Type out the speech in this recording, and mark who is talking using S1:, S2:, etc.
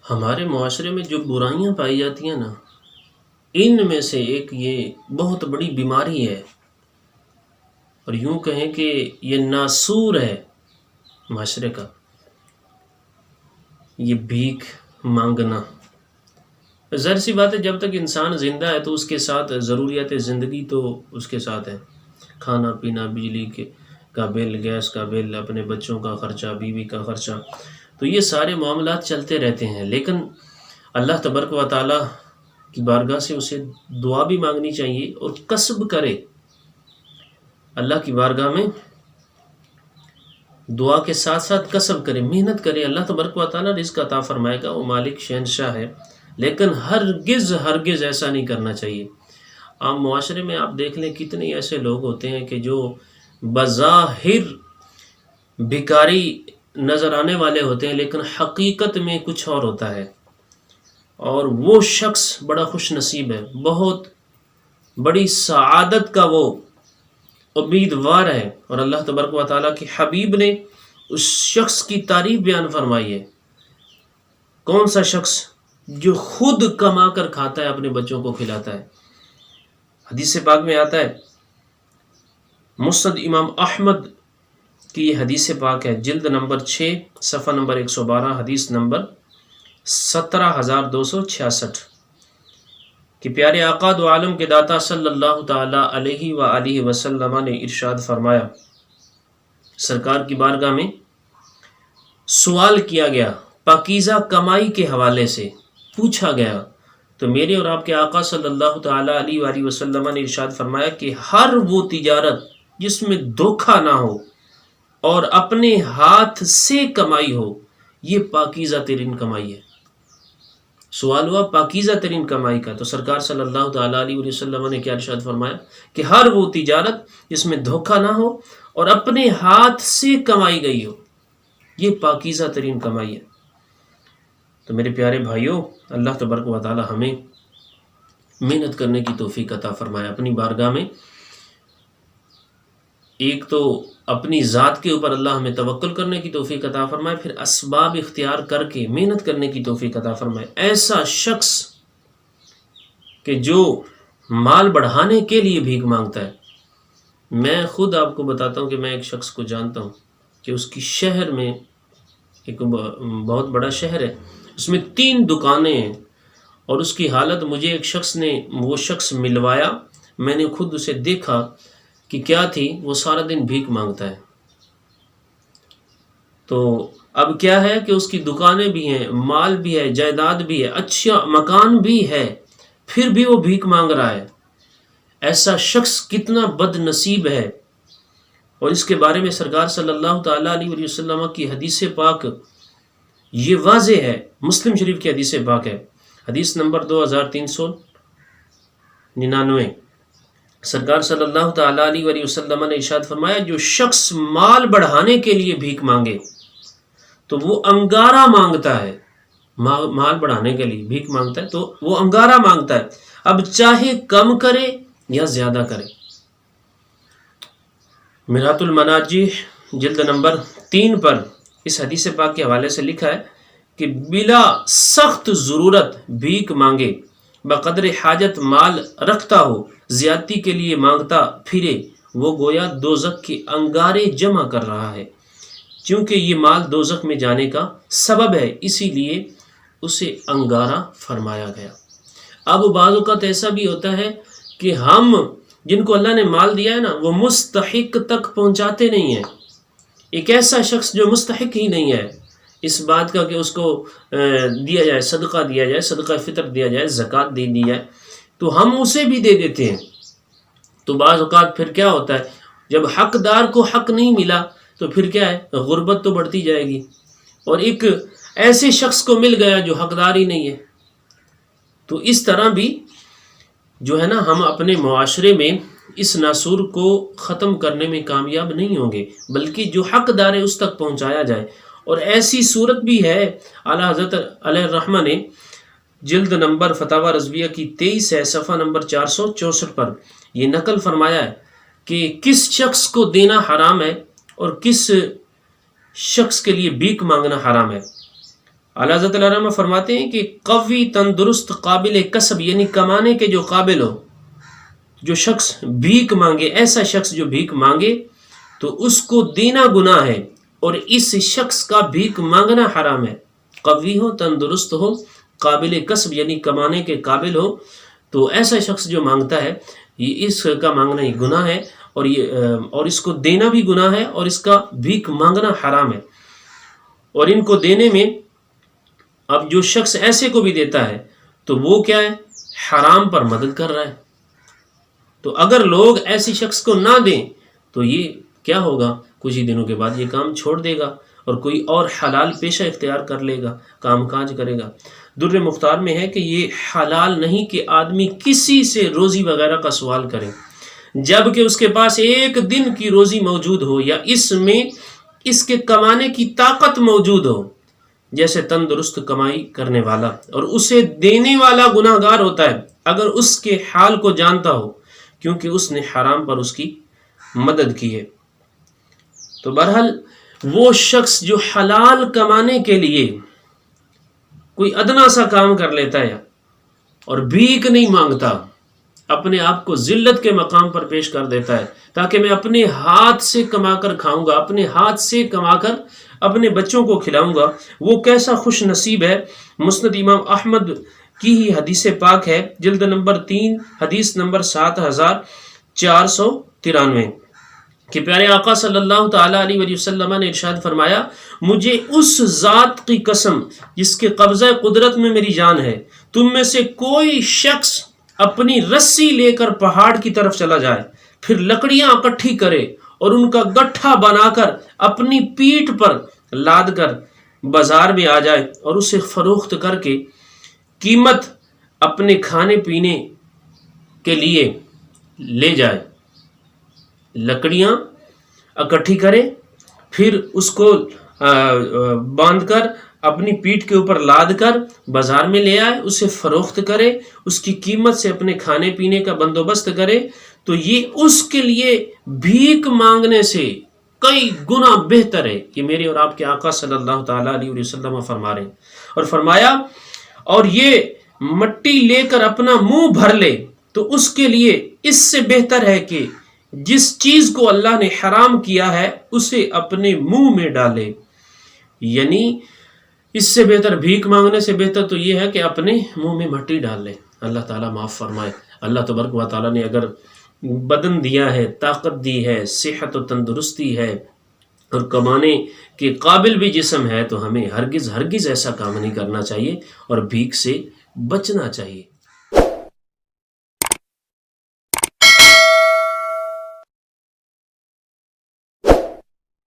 S1: ہمارے معاشرے میں جو برائیاں پائی جاتی ہیں نا، ان میں سے ایک یہ بہت بڑی بیماری ہے، اور یوں کہیں کہ یہ ناسور ہے معاشرے کا، یہ بھیک مانگنا۔ ظاہر سی بات ہے، جب تک انسان زندہ ہے تو اس کے ساتھ ضروریات زندگی تو اس کے ساتھ ہے، کھانا پینا، بجلی کا بل، گیس کا بل، اپنے بچوں کا خرچہ، بیوی کا خرچہ، تو یہ سارے معاملات چلتے رہتے ہیں۔ لیکن اللہ تبارک و تعالیٰ کی بارگاہ سے اسے دعا بھی مانگنی چاہیے اور کسب کرے، اللہ کی بارگاہ میں دعا کے ساتھ ساتھ کسب کرے، محنت کرے۔ اللہ تبارک و تعالیٰ رزق عطا فرمائے گا، وہ مالک شہنشاہ ہے، لیکن ہرگز ایسا نہیں کرنا چاہیے۔ عام معاشرے میں آپ دیکھ لیں کتنے ایسے لوگ ہوتے ہیں کہ جو بظاہر بھکاری نظر آنے والے ہوتے ہیں، لیکن حقیقت میں کچھ اور ہوتا ہے، اور وہ شخص بڑا خوش نصیب ہے، بہت بڑی سعادت کا وہ امیدوار ہے، اور اللہ تبارک و تعالیٰ کے حبیب نے اس شخص کی تعریف بیان فرمائی ہے۔ کون سا شخص؟ جو خود کما کر کھاتا ہے، اپنے بچوں کو کھلاتا ہے۔ حدیث پاک میں آتا ہے، مسند امام احمد کی یہ حدیث پاک ہے، جلد نمبر 6 صفحہ نمبر 112، حدیث نمبر 17266، کہ پیارے آقا دو عالم کے داتا صلی اللہ تعالی علیہ وآلہ وسلم نے ارشاد فرمایا، سرکار کی بارگاہ میں سوال کیا گیا پاکیزہ کمائی کے حوالے سے، پوچھا گیا تو میرے اور آپ کے آقا صلی اللہ تعالی علیہ وآلہ وسلم نے ارشاد فرمایا کہ ہر وہ تجارت جس میں دھوکہ نہ ہو اور اپنے ہاتھ سے کمائی ہو، یہ پاکیزہ ترین کمائی ہے۔ سوال ہوا پاکیزہ ترین کمائی کا، تو سرکار صلی اللہ تعالیٰ علیہ وسلم نے کیا ارشاد فرمایا کہ ہر وہ تجارت جس میں دھوکہ نہ ہو اور اپنے ہاتھ سے کمائی گئی ہو، یہ پاکیزہ ترین کمائی ہے۔ تو میرے پیارے بھائیوں، اللہ تبارک و تعالیٰ ہمیں محنت کرنے کی توفیق عطا فرمائے اپنی بارگاہ میں۔ ایک تو اپنی ذات کے اوپر اللہ ہمیں توکل کرنے کی توفیق عطا فرمائے، پھر اسباب اختیار کر کے محنت کرنے کی توفیق عطا فرمائے۔ ایسا شخص کہ جو مال بڑھانے کے لیے بھیک مانگتا ہے، میں خود آپ کو بتاتا ہوں کہ میں ایک شخص کو جانتا ہوں کہ اس کی شہر میں، ایک بہت بڑا شہر ہے، اس میں 3 دکانیں ہیں، اور اس کی حالت مجھے ایک شخص نے وہ شخص ملوایا، میں نے خود اسے دیکھا کہ کیا تھی، وہ سارا دن بھیک مانگتا ہے۔ تو اب کیا ہے کہ اس کی دکانیں بھی ہیں، مال بھی ہے، جائیداد بھی ہے، اچھا مکان بھی ہے، پھر بھی وہ بھیک مانگ رہا ہے۔ ایسا شخص کتنا بد نصیب ہے، اور اس کے بارے میں سرکار صلی اللہ تعالیٰ علیہ وسلم کی حدیث پاک یہ واضح ہے، مسلم شریف کی حدیث پاک ہے، حدیث نمبر 2399، سرکار صلی اللہ تعالیٰ علیہ وسلم نے ارشاد فرمایا، جو شخص مال بڑھانے کے لیے بھیک مانگے تو وہ انگارہ مانگتا ہے۔ مال بڑھانے کے لیے بھیک مانگتا ہے تو وہ انگارہ مانگتا ہے، اب چاہے کم کرے یا زیادہ کرے۔ مرآت المناجح جلد نمبر 3 پر اس حدیث پاک کے حوالے سے لکھا ہے کہ بلا سخت ضرورت بھیک مانگے، بقدر حاجت مال رکھتا ہو، زیادتی کے لیے مانگتا پھرے، وہ گویا دوزخ کے انگارے جمع کر رہا ہے، چونکہ یہ مال دوزخ میں جانے کا سبب ہے، اسی لیے اسے انگارہ فرمایا گیا۔ اب بعض اوقات ایسا بھی ہوتا ہے کہ ہم جن کو اللہ نے مال دیا ہے نا، وہ مستحق تک پہنچاتے نہیں ہیں۔ ایک ایسا شخص جو مستحق ہی نہیں ہے اس بات کا کہ اس کو دیا جائے، صدقہ دیا جائے، صدقہ فطر دیا جائے، زکوٰۃ دے دی جائے، تو ہم اسے بھی دے دیتے ہیں۔ تو بعض اوقات پھر کیا ہوتا ہے، جب حقدار کو حق نہیں ملا تو پھر کیا ہے، غربت تو بڑھتی جائے گی، اور ایک ایسے شخص کو مل گیا جو حقدار ہی نہیں ہے۔ تو اس طرح بھی جو ہے نا، ہم اپنے معاشرے میں اس ناسور کو ختم کرنے میں کامیاب نہیں ہوں گے، بلکہ جو حقدار ہے اس تک پہنچایا جائے۔ اور ایسی صورت بھی ہے، اعلیٰ حضرت علیہ الرحمہ نے جلد نمبر فتاوی رضویہ کی 23 ہے، صفحہ نمبر 464 پر یہ نقل فرمایا ہے کہ کس شخص کو دینا حرام ہے اور کس شخص کے لیے بھیک مانگنا حرام ہے۔ اعلیٰ حضرت علامہ فرماتے ہیں کہ قوی تندرست قابل کسب یعنی کمانے کے جو قابل ہو، جو شخص بھیک مانگے، ایسا شخص جو بھیک مانگے تو اس کو دینا گناہ ہے، اور اس شخص کا بھیک مانگنا حرام ہے۔ قوی ہو، تندرست ہو، قابل کسب یعنی کمانے کے قابل ہو، تو ایسا شخص جو مانگتا ہے یہ اس کا مانگنا ہی گناہ ہے، اور اس کو دینا بھی گناہ ہے، اور اس کا بھیک مانگنا حرام ہے۔ اور ان کو دینے میں اب جو شخص ایسے کو بھی دیتا ہے تو وہ کیا ہے؟ حرام پر مدد کر رہا ہے۔ تو اگر لوگ ایسی شخص کو نہ دیں تو یہ کیا ہوگا؟ کچھ ہی دنوں کے بعد یہ کام چھوڑ دے گا اور کوئی اور حلال پیشہ اختیار کر لے گا، کام کاج کرے گا۔ در مختار میں ہے کہ یہ حلال نہیں کہ آدمی کسی سے روزی وغیرہ کا سوال کرے جب کہ اس کے پاس ایک دن کی روزی موجود ہو، یا اس میں اس کے کمانے کی طاقت موجود ہو، جیسے تندرست کمائی کرنے والا، اور اسے دینے والا گناہ گار ہوتا ہے اگر اس کے حال کو جانتا ہو، کیونکہ اس نے حرام پر اس کی مدد کی ہے۔ تو بہرحال وہ شخص جو حلال کمانے کے لیے کوئی ادنا سا کام کر لیتا ہے اور بھیک نہیں مانگتا، اپنے آپ کو ذلت کے مقام پر پیش کر دیتا ہے تاکہ میں اپنے ہاتھ سے کما کر کھاؤں گا، اپنے ہاتھ سے کما کر اپنے بچوں کو کھلاؤں گا، وہ کیسا خوش نصیب ہے۔ مسند امام احمد کی ہی حدیث پاک ہے، جلد نمبر 3 حدیث نمبر 7493، کہ پیارے آقا صلی اللہ تعالیٰ علیہ وآلہ وسلم نے ارشاد فرمایا، مجھے اس ذات کی قسم جس کے قبضہ قدرت میں میری جان ہے، تم میں سے کوئی شخص اپنی رسی لے کر پہاڑ کی طرف چلا جائے، پھر لکڑیاں اکٹھی کرے اور ان کا گٹھا بنا کر اپنی پیٹھ پر لاد کر بازار میں آ جائے اور اسے فروخت کر کے قیمت اپنے کھانے پینے کے لیے لے جائے، لکڑیاں اکٹھی کرے، پھر اس کو باندھ کر اپنی پیٹھ کے اوپر لاد کر بازار میں لے آئے، اسے فروخت کرے، اس کی قیمت سے اپنے کھانے پینے کا بندوبست کرے، تو یہ اس کے لیے بھیک مانگنے سے کئی گنا بہتر ہے۔ یہ میرے اور آپ کے آقا صلی اللہ تعالیٰ علیہ وسلم فرما رہے ہیں، اور فرمایا اور یہ مٹی لے کر اپنا منہ بھر لے تو اس کے لیے اس سے بہتر ہے کہ جس چیز کو اللہ نے حرام کیا ہے اسے اپنے منہ میں ڈالے۔ یعنی اس سے بہتر، بھیک مانگنے سے بہتر تو یہ ہے کہ اپنے منہ میں مٹی ڈال لے۔ اللہ تعالیٰ معاف فرمائے۔ اللہ تبارک و تعالیٰ نے اگر بدن دیا ہے، طاقت دی ہے، صحت و تندرستی ہے اور کمانے کے قابل بھی جسم ہے، تو ہمیں ہرگز ایسا کام نہیں کرنا چاہیے اور بھیک سے بچنا چاہیے۔